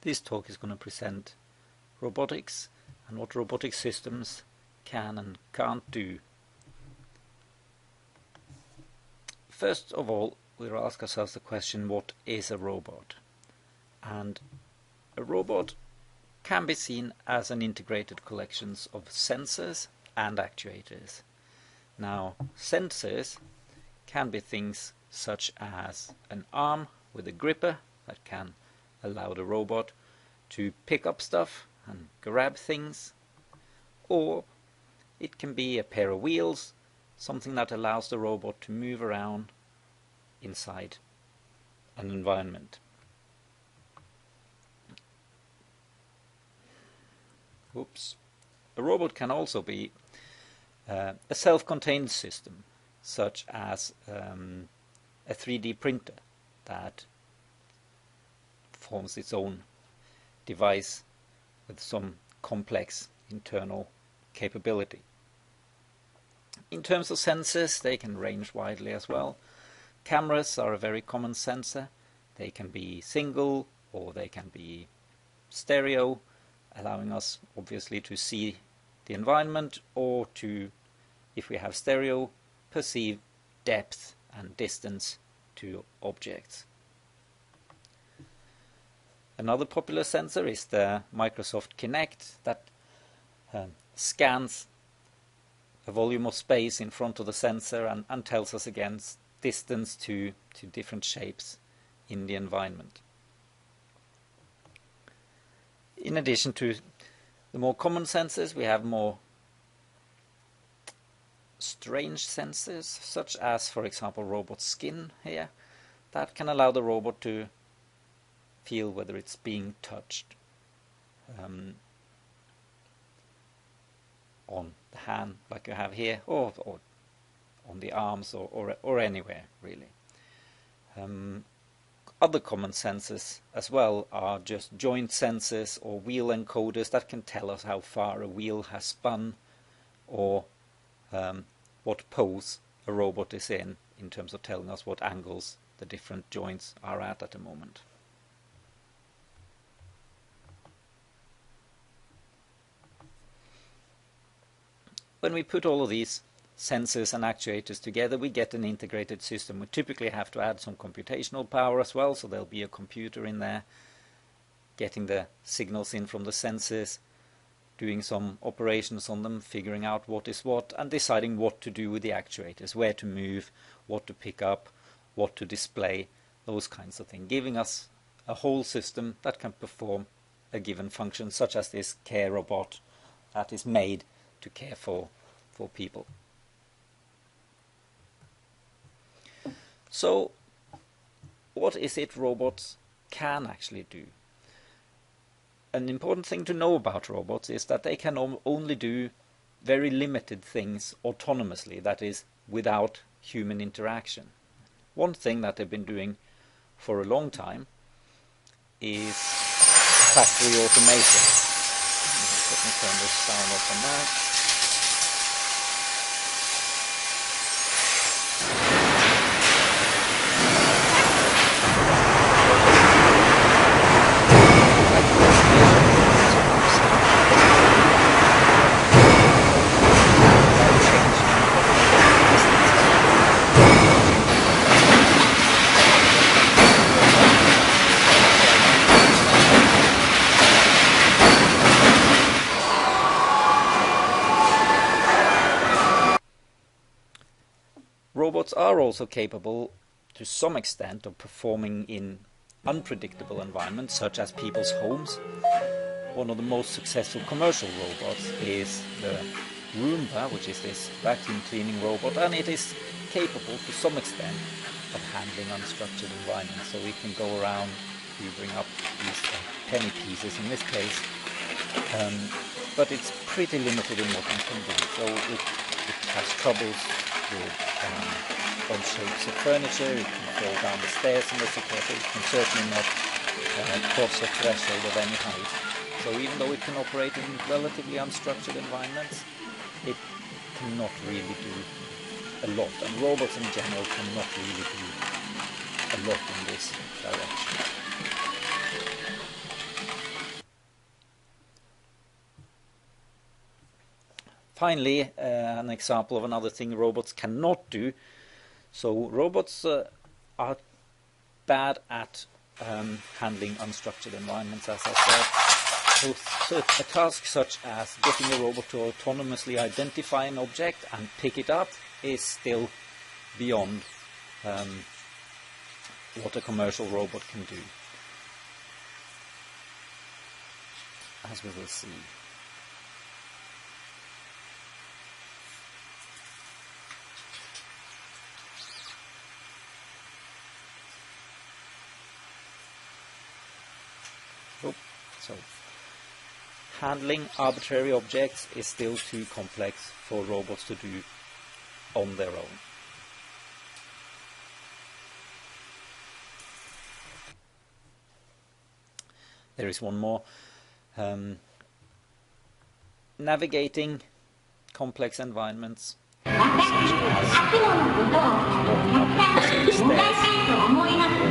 This talk is going to present robotics and what robotic systems can and can't do. First of all, we'll ask ourselves the question, what is a robot? And a robot can be seen as an integrated collection of sensors and actuators. Now, sensors can be things such as an arm with a gripper that can allow the robot to pick up stuff and grab things, or it can be a pair of wheels, something that allows the robot to move around inside an environment. Oops. A robot can also be a self-contained system, such as a 3D printer that forms its own device with some complex internal capability. In terms of sensors, they can range widely as well. Cameras are a very common sensor. They can be single or they can be stereo, allowing us obviously to see the environment, or to, if we have stereo, perceive depth and distance to objects. Another popular sensor is the Microsoft Kinect that scans a volume of space in front of the sensor and tells us again distance to different shapes in the environment. In addition to the more common sensors, we have more strange sensors, such as, for example, robot skin here, that can allow the robot to feel whether it's being touched on the hand, like you have here, or on the arms, or anywhere really. Other common sensors as well are just joint sensors or wheel encoders that can tell us how far a wheel has spun, or what pose a robot is in terms of telling us what angles the different joints are at the moment. When we put all of these sensors and actuators together, we get an integrated system. We typically have to add some computational power as well, so there'll be a computer in there getting the signals in from the sensors, doing some operations on them, figuring out what is what, and deciding what to do with the actuators, where to move, what to pick up, what to display, those kinds of things, giving us a whole system that can perform a given function, such as this care robot that is made to care for people. So, what is it robots can actually do? An important thing to know about robots is that they can only do very limited things autonomously, that is, without human interaction. One thing that they've been doing for a long time is factory automation. Let me turn this sound off on that. Robots are also capable, to some extent, of performing in unpredictable environments, such as people's homes. One of the most successful commercial robots is the Roomba, which is this vacuum cleaning robot, and it is capable, to some extent, of handling unstructured environments. So we can go around hoovering up these penny pieces in this case, but it's pretty limited in what it can do. So it has troubles with odd shapes of furniture, it can fall down the stairs and this, etc. It can certainly not cross a threshold of any height. So even though it can operate in relatively unstructured environments, it cannot really do a lot. And robots in general cannot really do a lot in this direction. finally, an example of another thing robots cannot do. So robots are bad at handling unstructured environments, as I said. So a task such as getting a robot to autonomously identify an object and pick it up is still beyond what a commercial robot can do, as we will see. So, handling arbitrary objects is still too complex for robots to do on their own. There is one more. Navigating complex environments, such as walking up stairs, walking around,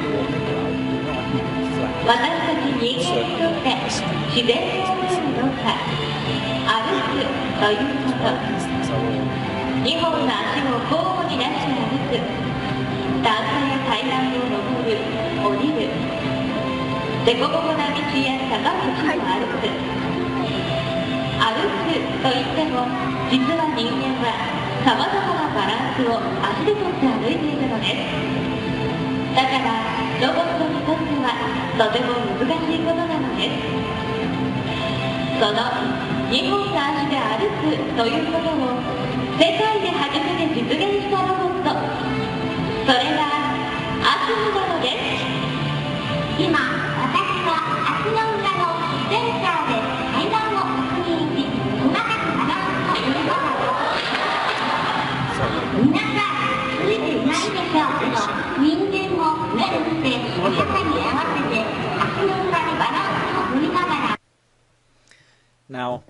Now,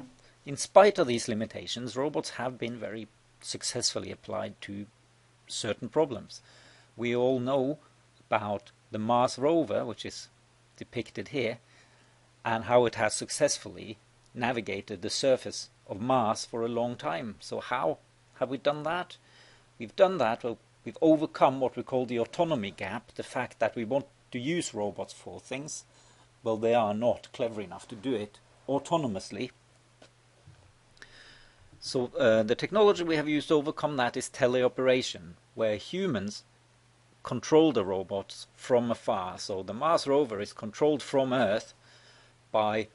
in spite of these limitations, robots have been very successfully applied to certain problems. We all know about the Mars rover, which is depicted here, and how it has successfully navigated the surface of Mars for a long time. So how have we done that? We've done that, well, we've overcome what we call the autonomy gap, the fact that we want to use robots for things. Well, they are not clever enough to do it autonomously. So the technology we have used to overcome that is teleoperation, where humans control the robots from afar. So the Mars rover is controlled from Earth by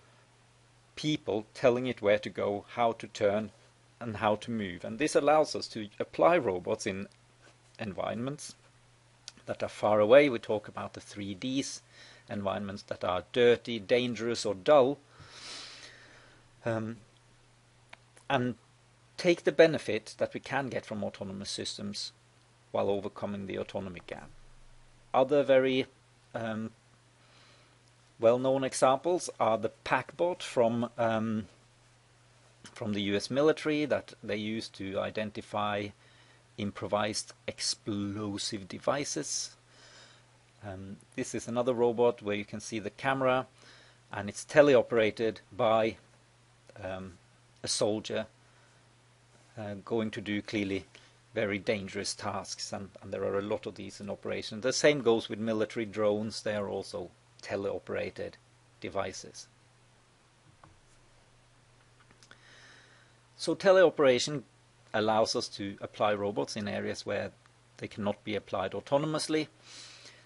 people telling it where to go, how to turn, and how to move. And this allows us to apply robots in environments that are far away. We talk about the 3Ds, environments that are dirty, dangerous, or dull, and take the benefit that we can get from autonomous systems while overcoming the autonomy gap. Other very well-known examples are the PackBot from the US military that they use to identify improvised explosive devices. This is another robot where you can see the camera, and it's teleoperated by a soldier going to do clearly very dangerous tasks, and there are a lot of these in operation. The same goes with military drones. They are also teleoperated devices. So teleoperation allows us to apply robots in areas where they cannot be applied autonomously.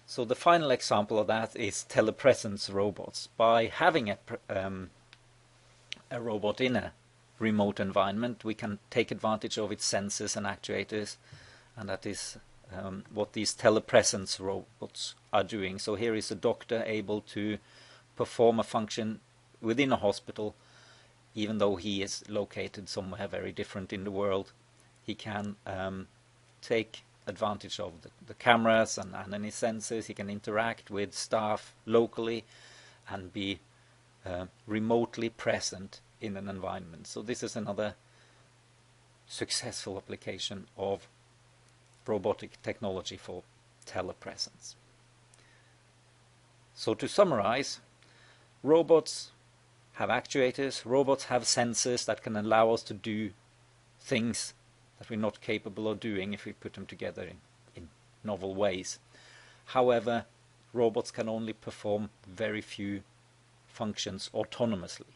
So the final example of that is telepresence robots. By having a robot in a remote environment, we can take advantage of its sensors and actuators, and that is what these telepresence robots are doing. So here is a doctor able to perform a function within a hospital, even though he is located somewhere very different in the world. He can take advantage of the cameras and any sensors. He can interact with staff locally and be remotely present in an environment. So this is another successful application of robotic technology for telepresence. So to summarize, robots have actuators, robots have sensors that can allow us to do things that we're not capable of doing if we put them together in novel ways. However, robots can only perform very few functions autonomously.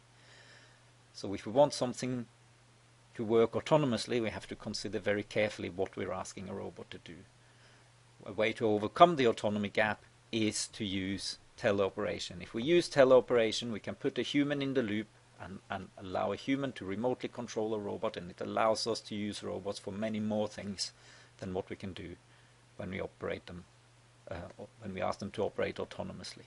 So if we want something to work autonomously, we have to consider very carefully what we're asking a robot to do. A way to overcome the autonomy gap is to use teleoperation. If we use teleoperation, we can put a human in the loop and allow a human to remotely control a robot, and it allows us to use robots for many more things than what we can do when we operate them, when we ask them to operate autonomously.